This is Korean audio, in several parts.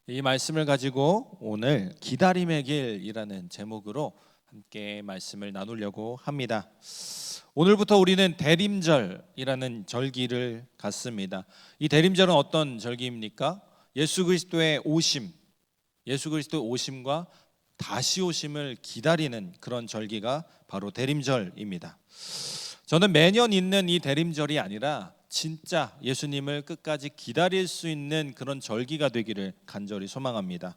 이 말씀을 가지고 오늘 기다림의 길이라는 제목으로 함께 말씀을 나누려고 합니다. 오늘부터 우리는 대림절이라는 절기를 갖습니다. 이 대림절은 어떤 절기입니까? 예수 그리스도의 오심, 예수 그리스도의 오심과 다시 오심을 기다리는 그런 절기가 바로 대림절입니다. 저는 매년 있는 이 대림절이 아니라 진짜 예수님을 끝까지 기다릴 수 있는 그런 절기가 되기를 간절히 소망합니다.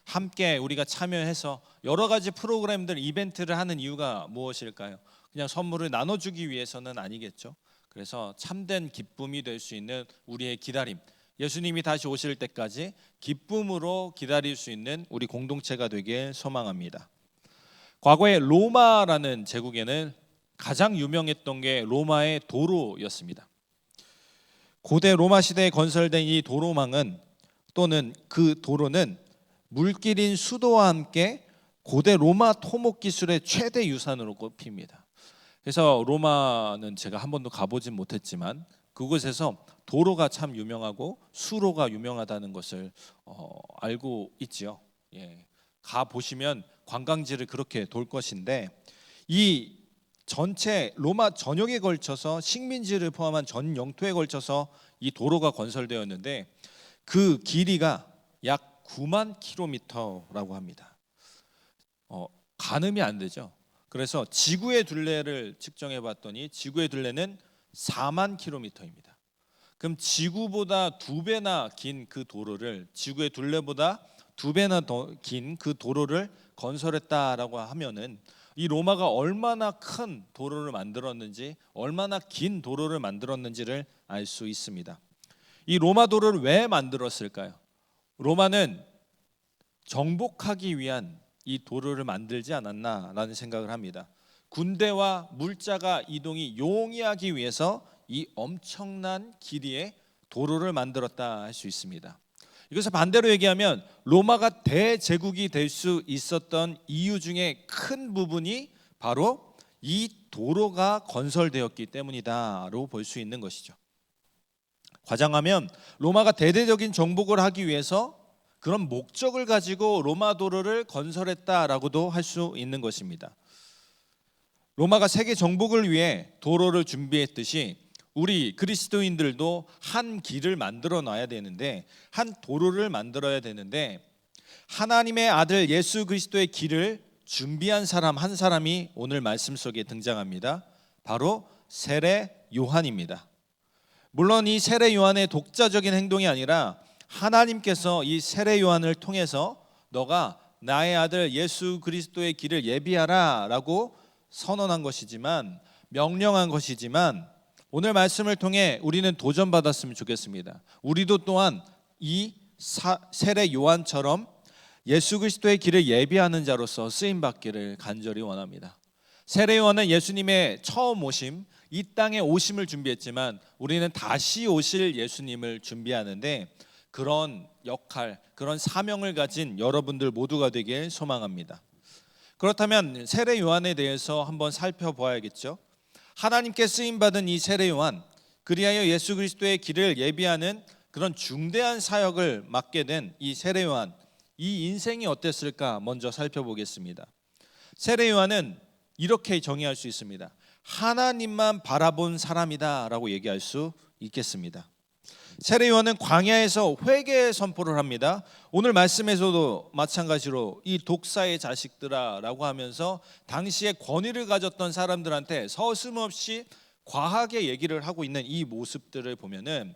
함께 우리가 참여해서 여러 가지 프로그램들, 이벤트를 하는 이유가 무엇일까요? 그냥 선물을 나눠주기 위해서는 아니겠죠. 그래서 참된 기쁨이 될 수 있는 우리의 기다림, 예수님이 다시 오실 때까지 기쁨으로 기다릴 수 있는 우리 공동체가 되길 소망합니다. 과거에 로마라는 제국에는 가장 유명했던 게 로마의 도로였습니다. 고대 로마 시대에 건설된 이 도로망은 또는 그 도로는 물길인 수도와 함께 고대 로마 토목 기술의 최대 유산으로 꼽힙니다. 그래서 로마는 제가 한 번도 가보진 못했지만 그곳에서 도로가 참 유명하고 수로가 유명하다는 것을 알고 있지요. 가 보시면 관광지를 그렇게 돌 것인데 이 전체 로마 전역에 걸쳐서 식민지를 포함한 전 영토에 걸쳐서 이 도로가 건설되었는데 그 길이가 약 9만 킬로미터라고 합니다. 가늠이 안 되죠. 그래서 지구의 둘레를 측정해 봤더니 지구의 둘레는 4만 킬로미터입니다. 그럼 지구보다 2배나 긴 그 도로를, 지구의 둘레보다 2배나 더 긴 그 도로를 건설했다라고 하면은 이 로마가 얼마나 큰 도로를 만들었는지, 얼마나 긴 도로를 만들었는지를 알 수 있습니다. 이 로마 도로를 왜 만들었을까요? 로마는 정복하기 위한 이 도로를 만들지 않았나라는 생각을 합니다. 군대와 물자가 이동이 용이하기 위해서 이 엄청난 길이의 도로를 만들었다 할 수 있습니다. 이것을 반대로 얘기하면 로마가 대제국이 될 수 있었던 이유 중에 큰 부분이 바로 이 도로가 건설되었기 때문이다라고 볼 수 있는 것이죠. 과장하면 로마가 대대적인 정복을 하기 위해서 그런 목적을 가지고 로마 도로를 건설했다라고도 할 수 있는 것입니다. 로마가 세계 정복을 위해 도로를 준비했듯이 우리 그리스도인들도 한 길을 만들어 놔야 되는데, 한 도로를 만들어야 되는데, 하나님의 아들 예수 그리스도의 길을 준비한 사람 한 사람이 오늘 말씀 속에 등장합니다. 바로 세례 요한입니다. 물론 이 세례 요한의 독자적인 행동이 아니라 하나님께서 이 세례 요한을 통해서 너가 나의 아들 예수 그리스도의 길을 예비하라 라고 선언한 것이지만, 명령한 것이지만, 오늘 말씀을 통해 우리는 도전받았으면 좋겠습니다. 우리도 또한 이 세례 요한처럼 예수 그리스도의 길을 예비하는 자로서 쓰임받기를 간절히 원합니다. 세례 요한은 예수님의 처음 오심, 이 땅에 오심을 준비했지만 우리는 다시 오실 예수님을 준비하는데 그런 역할, 그런 사명을 가진 여러분들 모두가 되길 소망합니다. 그렇다면 세례 요한에 대해서 한번 살펴봐야겠죠. 하나님께 쓰임받은 이 세례 요한, 그리하여 예수 그리스도의 길을 예비하는 그런 중대한 사역을 맡게 된 이 세례 요한, 이 인생이 어땠을까 먼저 살펴보겠습니다. 세례 요한은 이렇게 정의할 수 있습니다. 하나님만 바라본 사람이다 라고 얘기할 수 있겠습니다. 세례 요한은 광야에서 회개 선포를 합니다. 오늘 말씀에서도 마찬가지로 이 독사의 자식들아 라고 하면서 당시에 권위를 가졌던 사람들한테 서슴없이 과하게 얘기를 하고 있는 이 모습들을 보면은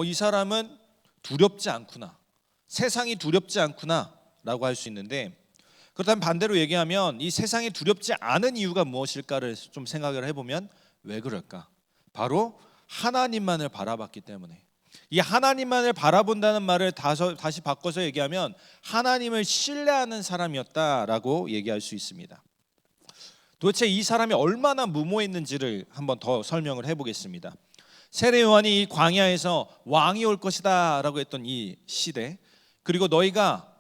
이 사람은 두렵지 않구나, 세상이 두렵지 않구나 라고 할 수 있는데, 그렇다면 반대로 얘기하면 이 세상이 두렵지 않은 이유가 무엇일까를 좀 생각을 해보면 왜 그럴까? 바로 하나님만을 바라봤기 때문에. 이 하나님만을 바라본다는 말을 다시 바꿔서 얘기하면 하나님을 신뢰하는 사람이었다라고 얘기할 수 있습니다. 도대체 이 사람이 얼마나 무모했는지를 한번 더 설명을 해보겠습니다. 세례 요한이 이 광야에서 왕이 올 것이다 라고 했던 이 시대, 그리고 너희가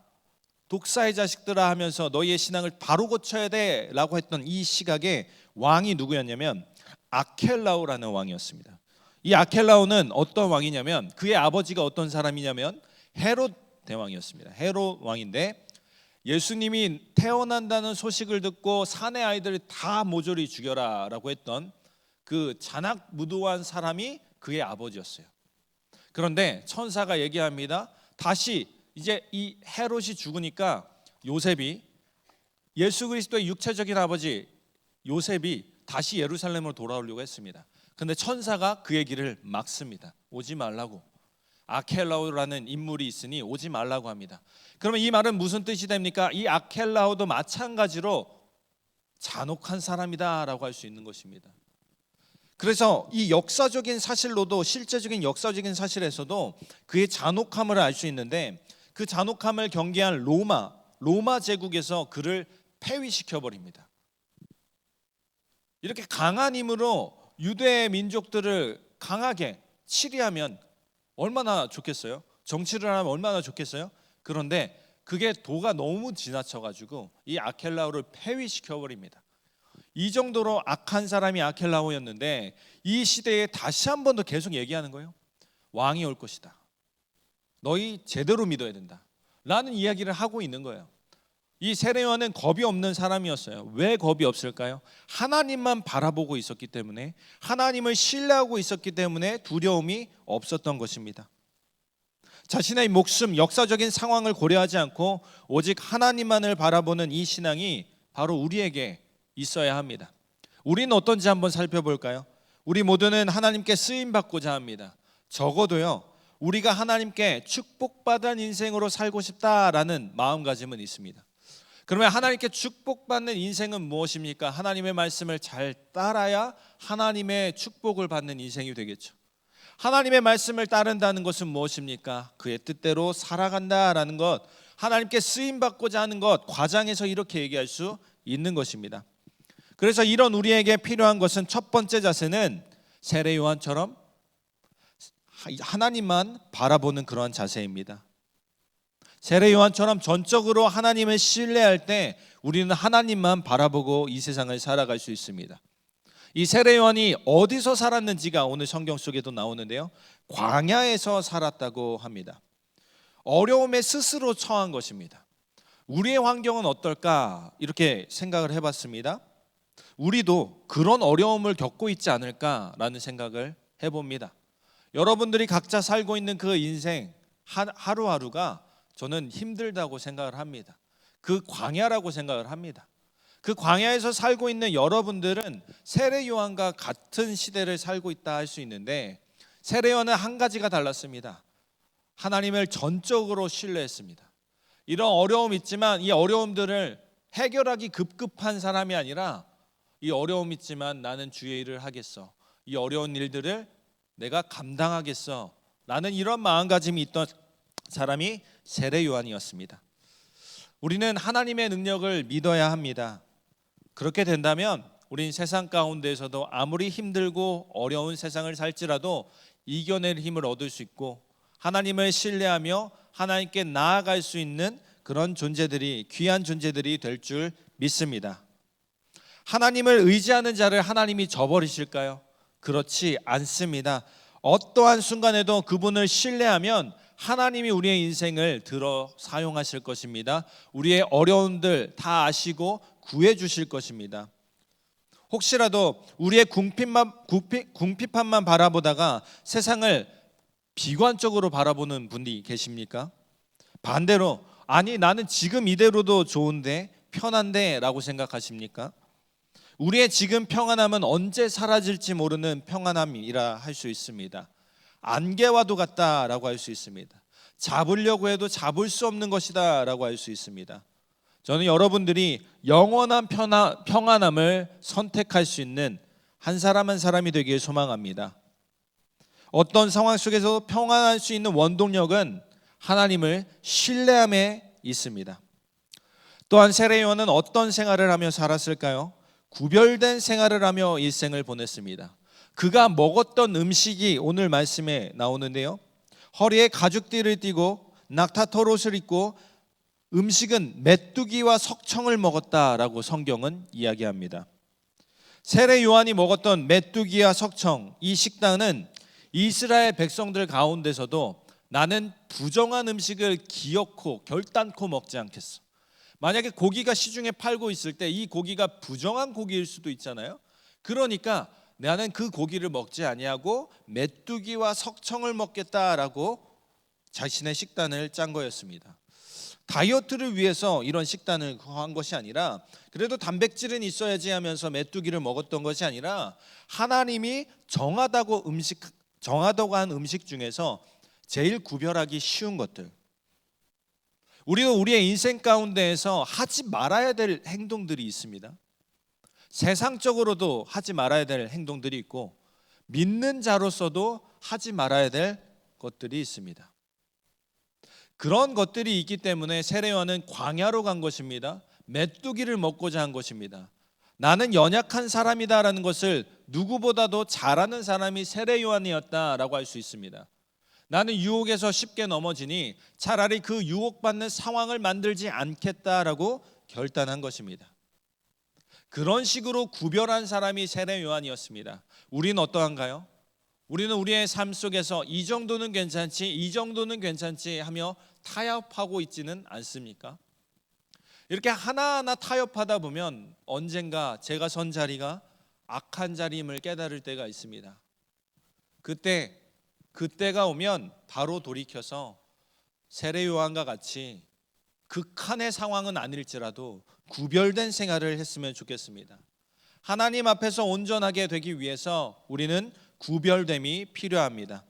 독사의 자식들아 하면서 너희의 신앙을 바로 고쳐야 돼 라고 했던 이 시각에 왕이 누구였냐면 아켈라오라는 왕이었습니다. 이 아켈라오는 어떤 왕이냐면 그의 아버지가 어떤 사람이냐면 헤롯 대왕이었습니다. 헤롯 왕인데 예수님이 태어난다는 소식을 듣고 사내 아이들을 다 모조리 죽여라라고 했던 그 잔악무도한 사람이 그의 아버지였어요. 그런데 천사가 얘기합니다. 다시 이제 이 헤롯이 죽으니까 요셉이, 예수 그리스도의 육체적인 아버지 요셉이 다시 예루살렘으로 돌아오려고 했습니다. 근데 천사가 그의 길을 막습니다. 오지 말라고. 아켈라오라는 인물이 있으니 오지 말라고 합니다. 그러면 이 말은 무슨 뜻이 됩니까? 이 아켈라오도 마찬가지로 잔혹한 사람이다라고 할 수 있는 것입니다. 그래서 이 역사적인 사실로도, 실제적인 역사적인 사실에서도 그의 잔혹함을 알 수 있는데, 그 잔혹함을 경계한 로마 제국에서 그를 폐위시켜 버립니다. 이렇게 강한 힘으로 유대 민족들을 강하게 치리하면 얼마나 좋겠어요? 정치를 하면 얼마나 좋겠어요? 그런데 그게 도가 너무 지나쳐가지고 이 아켈라오를 폐위시켜 버립니다. 이 정도로 악한 사람이 아켈라오였는데, 이 시대에 다시 한 번 더 계속 얘기하는 거예요. 왕이 올 것이다. 너희 제대로 믿어야 된다 라는 이야기를 하고 있는 거예요. 이 세례요한은 겁이 없는 사람이었어요. 왜 겁이 없을까요? 하나님만 바라보고 있었기 때문에, 하나님을 신뢰하고 있었기 때문에 두려움이 없었던 것입니다. 자신의 목숨, 역사적인 상황을 고려하지 않고 오직 하나님만을 바라보는 이 신앙이 바로 우리에게 있어야 합니다. 우리는 어떤지 한번 살펴볼까요? 우리 모두는 하나님께 쓰임받고자 합니다. 적어도요, 우리가 하나님께 축복받은 인생으로 살고 싶다라는 마음가짐은 있습니다. 그러면 하나님께 축복받는 인생은 무엇입니까? 하나님의 말씀을 잘 따라야 하나님의 축복을 받는 인생이 되겠죠. 하나님의 말씀을 따른다는 것은 무엇입니까? 그의 뜻대로 살아간다라는 것, 하나님께 쓰임받고자 하는 것, 과장해서 이렇게 얘기할 수 있는 것입니다. 그래서 이런 우리에게 필요한 것은, 첫 번째 자세는 세례 요한처럼 하나님만 바라보는 그러한 자세입니다. 세례 요한처럼 전적으로 하나님을 신뢰할 때 우리는 하나님만 바라보고 이 세상을 살아갈 수 있습니다. 이 세례 요한이 어디서 살았는지가 오늘 성경 속에도 나오는데요, 광야에서 살았다고 합니다. 어려움에 스스로 처한 것입니다. 우리의 환경은 어떨까 이렇게 생각을 해봤습니다. 우리도 그런 어려움을 겪고 있지 않을까라는 생각을 해봅니다. 여러분들이 각자 살고 있는 그 인생 하루하루가 저는 힘들다고 생각을 합니다. 그 광야라고 생각을 합니다. 그 광야에서 살고 있는 여러분들은 세례 요한과 같은 시대를 살고 있다 할 수 있는데, 세례 요한은 한 가지가 달랐습니다. 하나님을 전적으로 신뢰했습니다. 이런 어려움이 있지만 이 어려움들을 해결하기 급급한 사람이 아니라, 이 어려움 있지만 나는 주의 일을 하겠어, 이 어려운 일들을 내가 감당하겠어 라는 이런 마음가짐이 있던 사람이 세례 요한이었습니다. 우리는 하나님의 능력을 믿어야 합니다. 그렇게 된다면 우린 세상 가운데에서도 아무리 힘들고 어려운 세상을 살지라도 이겨낼 힘을 얻을 수 있고, 하나님을 신뢰하며 하나님께 나아갈 수 있는 그런 존재들이, 귀한 존재들이 될 줄 믿습니다. 하나님을 의지하는 자를 하나님이 저버리실까요? 그렇지 않습니다. 어떠한 순간에도 그분을 신뢰하면 하나님이 우리의 인생을 들어 사용하실 것입니다. 우리의 어려움들 다 아시고 구해 주실 것입니다. 혹시라도 우리의 궁핍함만 바라보다가 세상을 비관적으로 바라보는 분이 계십니까? 반대로, 아니 나는 지금 이대로도 좋은데, 편한데 라고 생각하십니까? 우리의 지금 평안함은 언제 사라질지 모르는 평안함이라 할 수 있습니다. 안개와도 같다라고 할 수 있습니다. 잡으려고 해도 잡을 수 없는 것이다 라고 할 수 있습니다. 저는 여러분들이 영원한 평안함을 선택할 수 있는 한 사람 한 사람이 되길 소망합니다. 어떤 상황 속에서 평안할 수 있는 원동력은 하나님을 신뢰함에 있습니다. 또한 세례 요한은 어떤 생활을 하며 살았을까요? 구별된 생활을 하며 일생을 보냈습니다. 그가 먹었던 음식이 오늘 말씀에 나오는데요, 허리에 가죽띠를 띠고 낙타털옷을 입고 음식은 메뚜기와 석청을 먹었다라고 성경은 이야기합니다. 세례 요한이 먹었던 메뚜기와 석청, 이 식단은 이스라엘 백성들 가운데서도 나는 부정한 음식을 기어코 결단코 먹지 않겠어. 만약에 고기가 시중에 팔고 있을 때 이 고기가 부정한 고기일 수도 있잖아요. 그러니까 나는 그 고기를 먹지 아니하고 메뚜기와 석청을 먹겠다라고 자신의 식단을 짠 거였습니다. 다이어트를 위해서 이런 식단을 한 것이 아니라, 그래도 단백질은 있어야지 하면서 메뚜기를 먹었던 것이 아니라, 하나님이 정하다고 한 음식 중에서 제일 구별하기 쉬운 것들, 우리는 우리의 인생 가운데에서 하지 말아야 될 행동들이 있습니다. 세상적으로도 하지 말아야 될 행동들이 있고, 믿는 자로서도 하지 말아야 될 것들이 있습니다. 그런 것들이 있기 때문에 세례요한은 광야로 간 것입니다. 메뚜기를 먹고자 한 것입니다. 나는 연약한 사람이다라는 것을 누구보다도 잘 아는 사람이 세례요한이었다라고 할 수 있습니다. 나는 유혹에서 쉽게 넘어지니 차라리 그 유혹받는 상황을 만들지 않겠다라고 결단한 것입니다. 그런 식으로 구별한 사람이 세례요한이었습니다. 우리는 어떠한가요? 우리는 우리의 삶 속에서 이 정도는 괜찮지, 이 정도는 괜찮지 하며 타협하고 있지는 않습니까? 이렇게 하나하나 타협하다 보면 언젠가 제가 선 자리가 악한 자리임을 깨달을 때가 있습니다. 그때가 오면 바로 돌이켜서 세례요한과 같이 극한의 상황은 아닐지라도 구별된 생활을 했으면 좋겠습니다. 하나님 앞에서 온전하게 되기 위해서 우리는 구별됨이 필요합니다.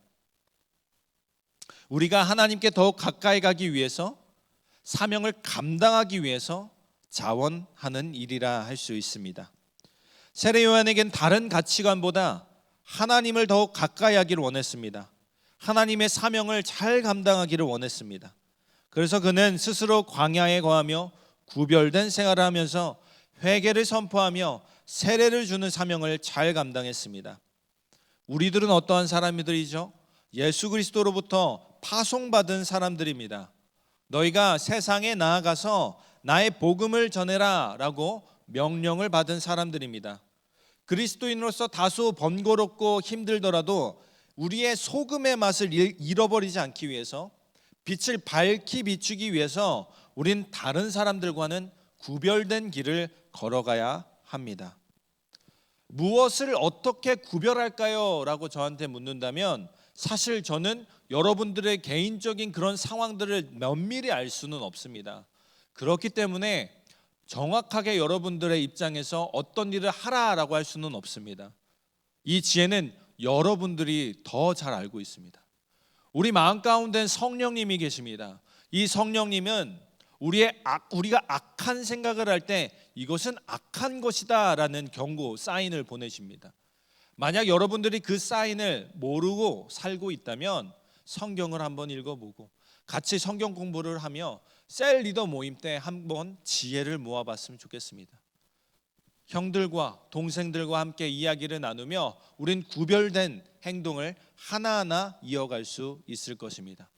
우리가 하나님께 더욱 가까이 가기 위해서, 사명을 감당하기 위해서 자원하는 일이라 할 수 있습니다. 세례요한에겐 다른 가치관보다 하나님을 더욱 가까이 하기를 원했습니다. 하나님의 사명을 잘 감당하기를 원했습니다. 그래서 그는 스스로 광야에 거하며 구별된 생활을 하면서 회개를 선포하며 세례를 주는 사명을 잘 감당했습니다. 우리들은 어떠한 사람들이죠? 예수 그리스도로부터 파송받은 사람들입니다. 너희가 세상에 나아가서 나의 복음을 전해라 라고 명령을 받은 사람들입니다. 그리스도인으로서 다소 번거롭고 힘들더라도 우리의 소금의 맛을 잃어버리지 않기 위해서, 빛을 밝히 비추기 위해서 우린 다른 사람들과는 구별된 길을 걸어가야 합니다. 무엇을 어떻게 구별할까요? 라고 저한테 묻는다면, 사실 저는 여러분들의 개인적인 그런 상황들을 면밀히 알 수는 없습니다. 그렇기 때문에 정확하게 여러분들의 입장에서 어떤 일을 하라라고 할 수는 없습니다. 이 지혜는 여러분들이 더 잘 알고 있습니다. 우리 마음 가운데는 성령님이 계십니다. 이 성령님은 우리가 악한 생각을 할 때 이것은 악한 것이다 라는 경고 사인을 보내십니다. 만약 여러분들이 그 사인을 모르고 살고 있다면 성경을 한번 읽어보고 같이 성경 공부를 하며 셀 리더 모임 때 한번 지혜를 모아봤으면 좋겠습니다. 형들과 동생들과 함께 이야기를 나누며 우린 구별된 행동을 하나하나 이어갈 수 있을 것입니다.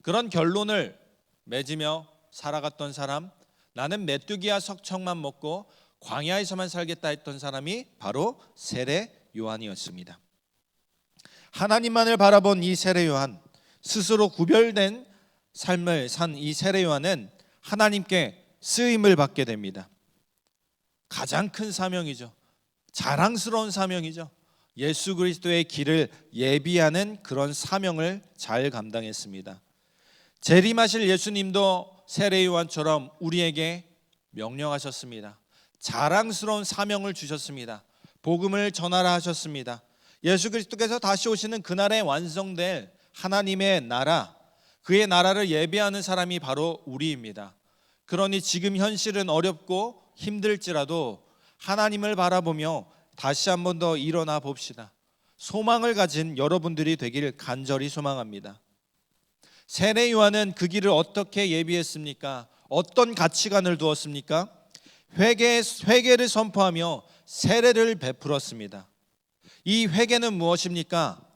그런 결론을 맺으며 살아갔던 사람, 나는 메뚜기와 석청만 먹고 광야에서만 살겠다 했던 사람이 바로 세례 요한이었습니다. 하나님만을 바라본 이 세례 요한, 스스로 구별된 삶을 산 이 세례 요한은 하나님께 쓰임을 받게 됩니다. 가장 큰 사명이죠. 자랑스러운 사명이죠. 예수 그리스도의 길을 예비하는 그런 사명을 잘 감당했습니다. 재림하실 예수님도 세례 요한처럼 우리에게 명령하셨습니다. 자랑스러운 사명을 주셨습니다. 복음을 전하라 하셨습니다. 예수 그리스도께서 다시 오시는 그날에 완성될 하나님의 나라, 그의 나라를 예배하는 사람이 바로 우리입니다. 그러니 지금 현실은 어렵고 힘들지라도 하나님을 바라보며 다시 한 번 더 일어나 봅시다. 소망을 가진 여러분들이 되길 간절히 소망합니다. 세례 요한은 그 길을 어떻게 예비했습니까? 어떤 가치관을 두었습니까? 회개를 선포하며 세례를 베풀었습니다. 이 회개는 무엇입니까?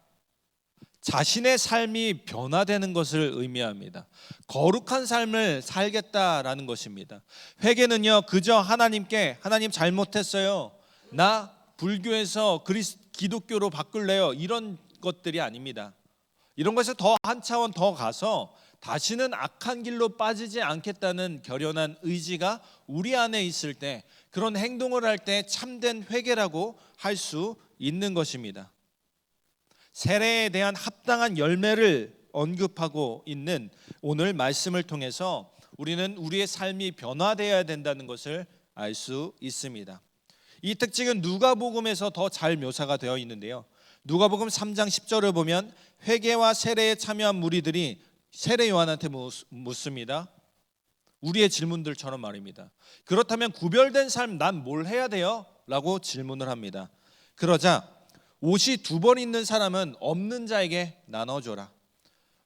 자신의 삶이 변화되는 것을 의미합니다. 거룩한 삶을 살겠다라는 것입니다. 회개는요, 그저 하나님께 하나님 잘못했어요, 나 불교에서 기독교로 바꿀래요, 이런 것들이 아닙니다. 이런 것에 더 한 차원 더 가서 다시는 악한 길로 빠지지 않겠다는 결연한 의지가 우리 안에 있을 때, 그런 행동을 할 때 참된 회개라고 할 수 있는 것입니다. 세례에 대한 합당한 열매를 언급하고 있는 오늘 말씀을 통해서 우리는 우리의 삶이 변화되어야 된다는 것을 알 수 있습니다. 이 특징은 누가복음에서 더 잘 묘사가 되어 있는데요. 누가복음 3장 10절을 보면 회개와 세례에 참여한 무리들이 세례 요한한테 묻습니다. 우리의 질문들처럼 말입니다. 그렇다면 구별된 삶 난 뭘 해야 돼요? 라고 질문을 합니다. 그러자 옷이 2벌 있는 사람은 없는 자에게 나눠줘라.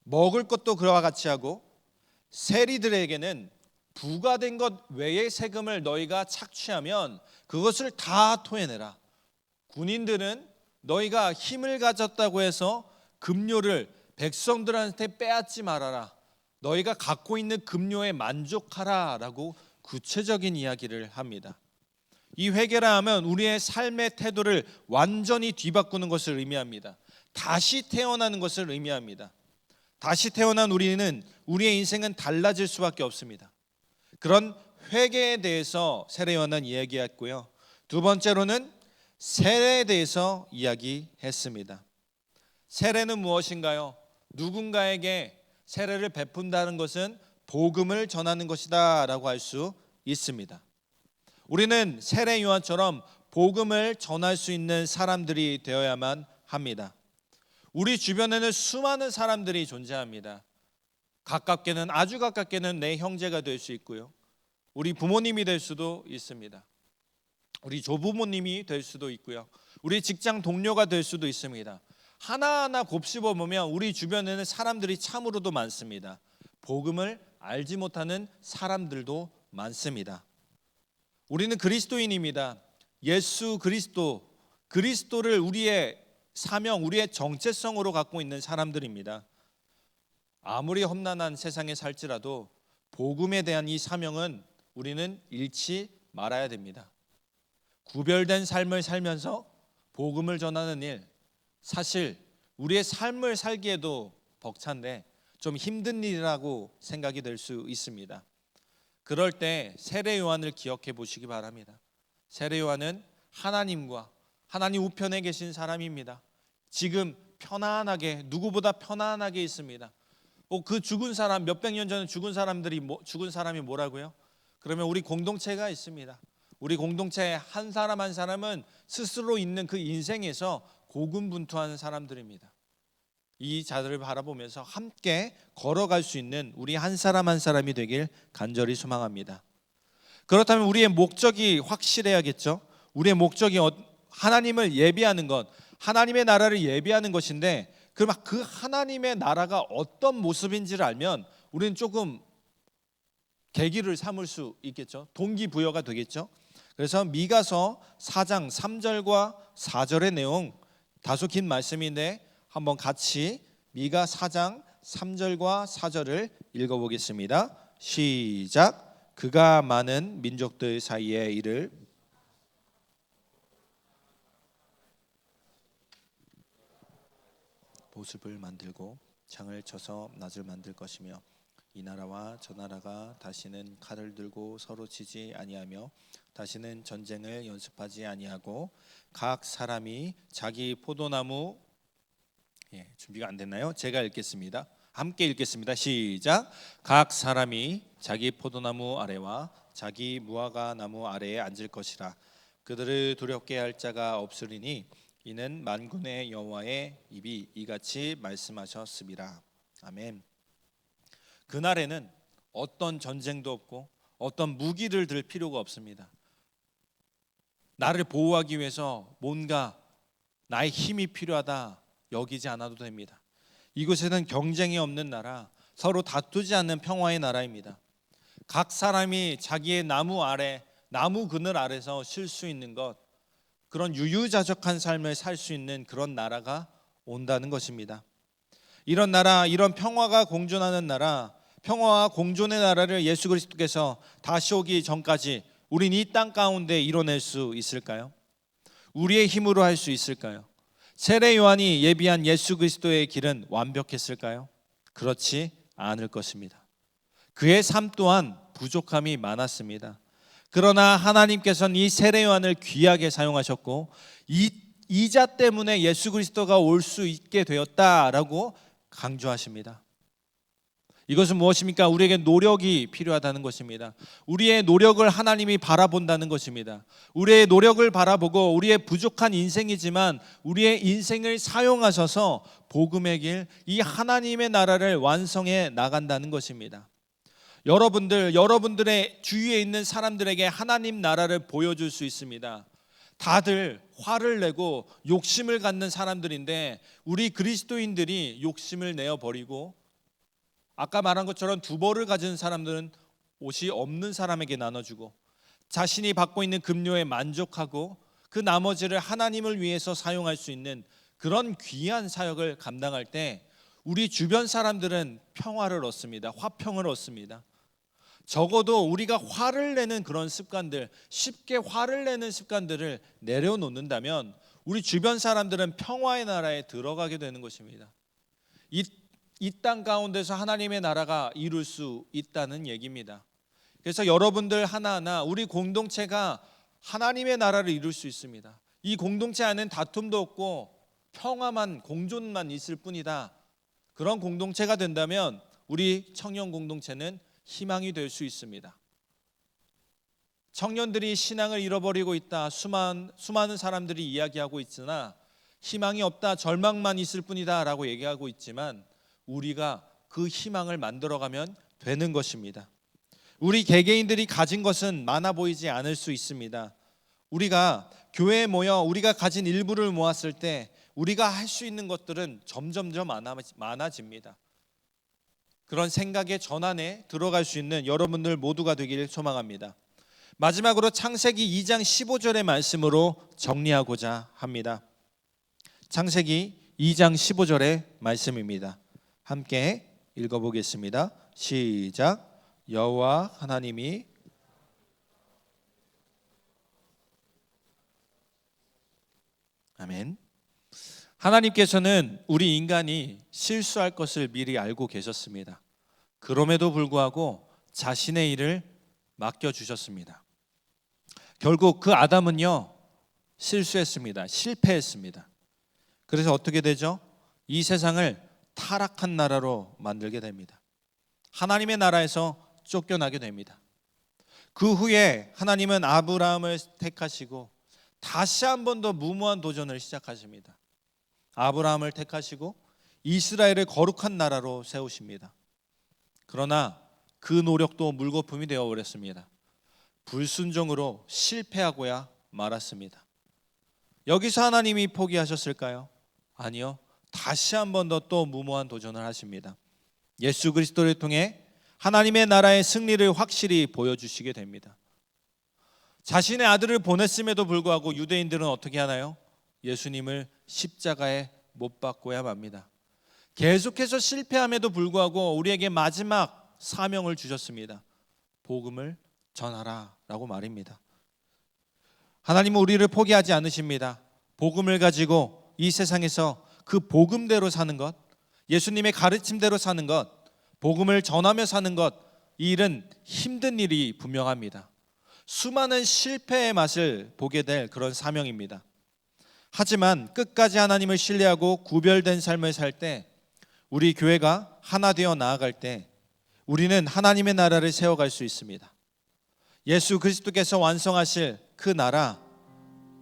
먹을 것도 그와 같이 하고 세리들에게는 부과된 것 외의 세금을 너희가 착취하면 그것을 다 토해내라. 군인들은 너희가 힘을 가졌다고 해서 급료를 백성들한테 빼앗지 말아라. 너희가 갖고 있는 급료에 만족하라 라고 구체적인 이야기를 합니다. 이 회개라 하면 우리의 삶의 태도를 완전히 뒤바꾸는 것을 의미합니다. 다시 태어나는 것을 의미합니다. 다시 태어난 우리는 우리의 인생은 달라질 수밖에 없습니다. 그런 회개에 대해서 세례 요한은 이야기했고요. 두 번째로는 세례에 대해서 이야기했습니다. 세례는 무엇인가요? 누군가에게 세례를 베푼다는 것은 복음을 전하는 것이다 라고 할 수 있습니다. 우리는 세례 요한처럼 복음을 전할 수 있는 사람들이 되어야만 합니다. 우리 주변에는 수많은 사람들이 존재합니다. 가깝게는, 아주 가깝게는 내 형제가 될 수 있고요, 우리 부모님이 될 수도 있습니다. 우리 조부모님이 될 수도 있고요, 우리 직장 동료가 될 수도 있습니다. 하나하나 곱씹어 보면 우리 주변에는 사람들이 참으로도 많습니다. 복음을 알지 못하는 사람들도 많습니다. 우리는 그리스도인입니다. 예수 그리스도를 우리의 사명, 우리의 정체성으로 갖고 있는 사람들입니다. 아무리 험난한 세상에 살지라도 복음에 대한 이 사명은 우리는 잃지 말아야 됩니다. 구별된 삶을 살면서 복음을 전하는 일, 사실 우리의 삶을 살기에도 벅찬데 좀 힘든 일이라고 생각이 될 수 있습니다. 그럴 때 세례 요한을 기억해 보시기 바랍니다. 세례 요한은 하나님 우편에 계신 사람입니다. 지금 편안하게, 누구보다 편안하게 있습니다. 그 죽은 사람, 몇백 년 전에 죽은 사람이 뭐라고요? 그러면 우리 공동체가 있습니다. 우리 공동체의 한 사람 한 사람은 스스로 있는 그 인생에서 고군분투하는 사람들입니다. 이 자들을 바라보면서 함께 걸어갈 수 있는 우리 한 사람 한 사람이 되길 간절히 소망합니다. 그렇다면 우리의 목적이 확실해야겠죠. 우리의 목적이 하나님을 예비하는 것, 하나님의 나라를 예비하는 것인데, 그럼 그 하나님의 나라가 어떤 모습인지를 알면 우리는 조금 계기를 삼을 수 있겠죠. 동기부여가 되겠죠. 그래서 미가서 4장 3절과 4절의 내용, 다소 긴 말씀인데 한번 같이 미가 4장 3절과 4절을 읽어보겠습니다. 시작. 그가 많은 민족들 사이에 이를 보습을 만들고 창을 쳐서 낫을 만들 것이며 이 나라와 저 나라가 다시는 칼을 들고 서로 치지 아니하며 다시는 전쟁을 연습하지 아니하고 각 사람이 자기 포도나무, 준비가 안 됐나요? 제가 읽겠습니다. 함께 읽겠습니다. 시작. 각 사람이 자기 포도나무 아래와 자기 무화과 나무 아래에 앉을 것이라. 그들을 두렵게 할 자가 없으리니 이는 만군의 여호와의 입이 이같이 말씀하셨음이라. 아멘. 그날에는 어떤 전쟁도 없고 어떤 무기를 들 필요가 없습니다. 나를 보호하기 위해서 뭔가 나의 힘이 필요하다 여기지 않아도 됩니다. 이곳에는 경쟁이 없는 나라, 서로 다투지 않는 평화의 나라입니다. 각 사람이 자기의 나무 아래, 나무 그늘 아래서 쉴 수 있는 것, 그런 유유자적한 삶을 살 수 있는 그런 나라가 온다는 것입니다. 이런 나라, 이런 평화가 공존하는 나라, 평화와 공존의 나라를 예수 그리스도께서 다시 오기 전까지 우린 이 땅 가운데 이뤄낼 수 있을까요? 우리의 힘으로 할 수 있을까요? 세례 요한이 예비한 예수 그리스도의 길은 완벽했을까요? 그렇지 않을 것입니다. 그의 삶 또한 부족함이 많았습니다. 그러나 하나님께서는 이 세례 요한을 귀하게 사용하셨고 이 자 때문에 예수 그리스도가 올 수 있게 되었다라고 강조하십니다. 이것은 무엇입니까? 우리에게 노력이 필요하다는 것입니다. 우리의 노력을 하나님이 바라본다는 것입니다. 우리의 노력을 바라보고 우리의 부족한 인생이지만 우리의 인생을 사용하셔서 복음의 길, 이 하나님의 나라를 완성해 나간다는 것입니다. 여러분들의 주위에 있는 사람들에게 하나님 나라를 보여줄 수 있습니다. 다들 화를 내고 욕심을 갖는 사람들인데 우리 그리스도인들이 욕심을 내어버리고 아까 말한 것처럼 두벌을 가진 사람들은 옷이 없는 사람에게 나눠주고 자신이 받고 있는 급료에 만족하고 그 나머지를 하나님을 위해서 사용할 수 있는 그런 귀한 사역을 감당할 때 우리 주변 사람들은 평화를 얻습니다. 화평을 얻습니다. 적어도 우리가 화를 내는 그런 습관들, 쉽게 화를 내는 습관들을 내려놓는다면 우리 주변 사람들은 평화의 나라에 들어가게 되는 것입니다. 이 땅 가운데서 하나님의 나라가 이룰 수 있다는 얘기입니다. 그래서 여러분들 하나하나 우리 공동체가 하나님의 나라를 이룰 수 있습니다. 이 공동체 안에는 다툼도 없고 평화만 공존만 있을 뿐이다. 그런 공동체가 된다면 우리 청년 공동체는 희망이 될 수 있습니다. 청년들이 신앙을 잃어버리고 있다. 수많은 사람들이 이야기하고 있으나 희망이 없다. 절망만 있을 뿐이다 라고 얘기하고 있지만 우리가 그 희망을 만들어가면 되는 것입니다. 우리 개개인들이 가진 것은 많아 보이지 않을 수 있습니다. 우리가 교회에 모여 우리가 가진 일부를 모았을 때 우리가 할 수 있는 것들은 점점점 많아집니다. 그런 생각의 전환에 들어갈 수 있는 여러분들 모두가 되기를 소망합니다. 마지막으로 창세기 2장 15절의 말씀으로 정리하고자 합니다. 창세기 2장 15절의 말씀입니다. 함께 읽어보겠습니다. 시작. 여호와 하나님이 아멘. 하나님께서는 우리 인간이 실수할 것을 미리 알고 계셨습니다. 그럼에도 불구하고 자신의 일을 맡겨주셨습니다. 결국 그 아담은요 실수했습니다. 실패했습니다. 그래서 어떻게 되죠? 이 세상을 타락한 나라로 만들게 됩니다. 하나님의 나라에서 쫓겨나게 됩니다. 그 후에 하나님은 아브라함을 택하시고 다시 한 번 더 무모한 도전을 시작하십니다. 아브라함을 택하시고 이스라엘을 거룩한 나라로 세우십니다. 그러나 그 노력도 물거품이 되어버렸습니다. 불순종으로 실패하고야 말았습니다. 여기서 하나님이 포기하셨을까요? 아니요. 다시 한 번 더 또 무모한 도전을 하십니다. 예수 그리스도를 통해 하나님의 나라의 승리를 확실히 보여주시게 됩니다. 자신의 아들을 보냈음에도 불구하고 유대인들은 어떻게 하나요? 예수님을 십자가에 못 박고야 맙니다. 계속해서 실패함에도 불구하고 우리에게 마지막 사명을 주셨습니다. 복음을 전하라 라고 말입니다. 하나님은 우리를 포기하지 않으십니다. 복음을 가지고 이 세상에서 그 복음대로 사는 것, 예수님의 가르침대로 사는 것, 복음을 전하며 사는 것, 이 일은 힘든 일이 분명합니다. 수많은 실패의 맛을 보게 될 그런 사명입니다. 하지만 끝까지 하나님을 신뢰하고 구별된 삶을 살 때 우리 교회가 하나 되어 나아갈 때 우리는 하나님의 나라를 세워갈 수 있습니다. 예수 그리스도께서 완성하실 그 나라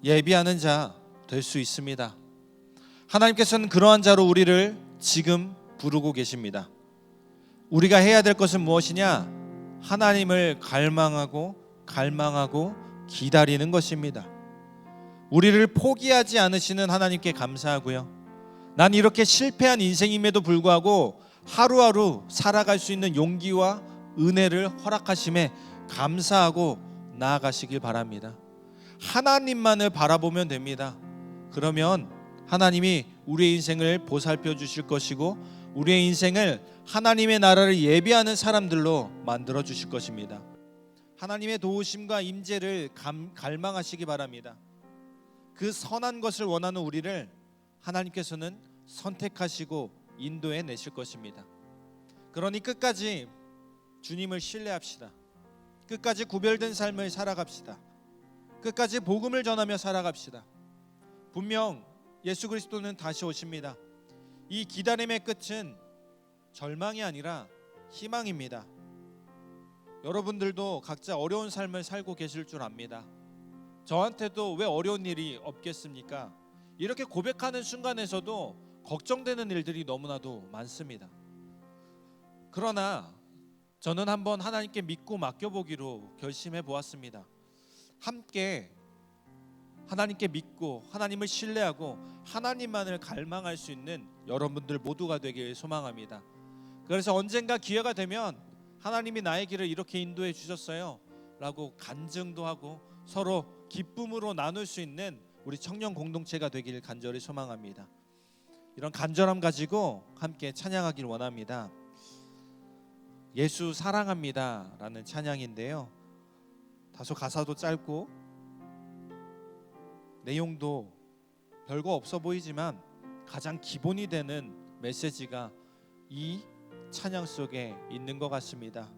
예비하는 자 될 수 있습니다. 하나님께서는 그러한 자로 우리를 지금 부르고 계십니다. 우리가 해야 될 것은 무엇이냐? 하나님을 갈망하고 기다리는 것입니다. 우리를 포기하지 않으시는 하나님께 감사하고요. 난 이렇게 실패한 인생임에도 불구하고 하루하루 살아갈 수 있는 용기와 은혜를 허락하심에 감사하고 나아가시길 바랍니다. 하나님만을 바라보면 됩니다. 그러면 하나님이 우리의 인생을 보살펴 주실 것이고 우리의 인생을 하나님의 나라를 예비하는 사람들로 만들어 주실 것입니다. 하나님의 도우심과 임재를 갈망하시기 바랍니다. 그 선한 것을 원하는 우리를 하나님께서는 선택하시고 인도해 내실 것입니다. 그러니 끝까지 주님을 신뢰합시다. 끝까지 구별된 삶을 살아갑시다. 끝까지 복음을 전하며 살아갑시다. 분명 예수 그리스도는 다시 오십니다. 이 기다림의 끝은 절망이 아니라 희망입니다. 여러분들도 각자 어려운 삶을 살고 계실 줄 압니다. 저한테도 왜 어려운 일이 없겠습니까? 이렇게 고백하는 순간에서도 걱정되는 일들이 너무나도 많습니다. 그러나 저는 한번 하나님께 믿고 맡겨보기로 결심해 보았습니다. 함께 하나님께 믿고 하나님을 신뢰하고 하나님만을 갈망할 수 있는 여러분들 모두가 되길 소망합니다. 그래서 언젠가 기회가 되면 하나님이 나의 길을 이렇게 인도해 주셨어요 라고 간증도 하고 서로 기쁨으로 나눌 수 있는 우리 청년 공동체가 되길 간절히 소망합니다. 이런 간절함 가지고 함께 찬양하길 원합니다. 예수 사랑합니다 라는 찬양인데요, 다소 가사도 짧고 내용도 별거 없어 보이지만 가장 기본이 되는 메시지가 이 찬양 속에 있는 것 같습니다.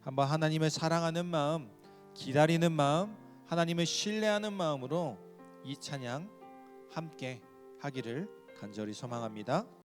한번 하나님을 사랑하는 마음, 기다리는 마음, 하나님을 신뢰하는 마음으로 이 찬양 함께 하기를 간절히 소망합니다.